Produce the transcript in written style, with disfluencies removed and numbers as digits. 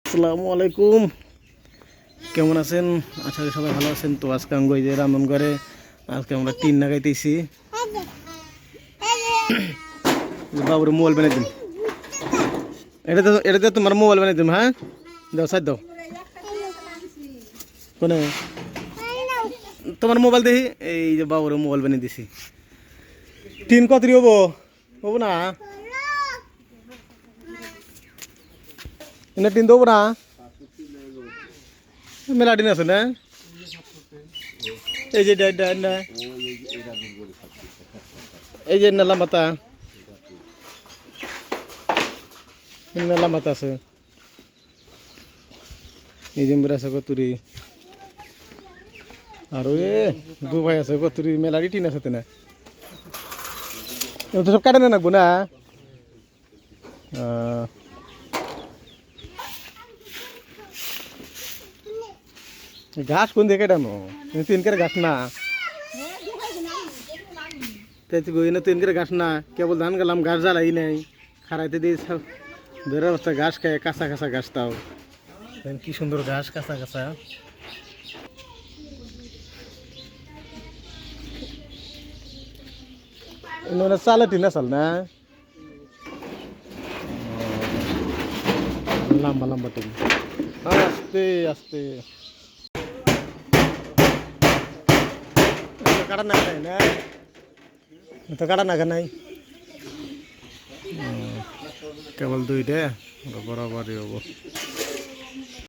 আসসালামু আলাইকুম, কেমন আছেন? আশা করি সবাই ভালো আছেন। তো আজকে আমি যে রান্ধনঘরে আজকে আমরা টিন লাগাইতেছি। বাবুর মোবাইল বানিয়ে দিন, এটা তোমার মোবাইল বানিয়ে দিন। হ্যাঁ, দাও সাইড দাও। কোনে তোমার মোবাইল দেখি। এই যে বাবুর মোবাইল বানিয়ে দিছি। টিন কতরি হবো হবো না? এনে টিন দেবো না? মেলা টিন আছে না? এই যে এই যে নালা মাথা আছে, এই যে আছে কতুরি, আর দু ভাই আছে কতুরি, মেলারি টিন আছে তেনা সব কাটে না নাকবো না। ঘাস কোন দিকে কাটানো? তিন করে ঘাস না, তিন করে ঘাস না, কেবল ধান গেলাম, ঘাস জ্বালাই নাই, খারাইতে দিয়ে সব বের অবস্থা। ঘাস খায়, কাঁচা কাঁচা ঘাস, তাও কি সুন্দর ঘাস, কাঁচা কাঁচা। চালে টিনা চাল না, লম্বা লম্বা টিন। আস্তে আস্তে কাটা না না, তো কাটা না নাই, কেবল দুইটা বরাবরই হবো।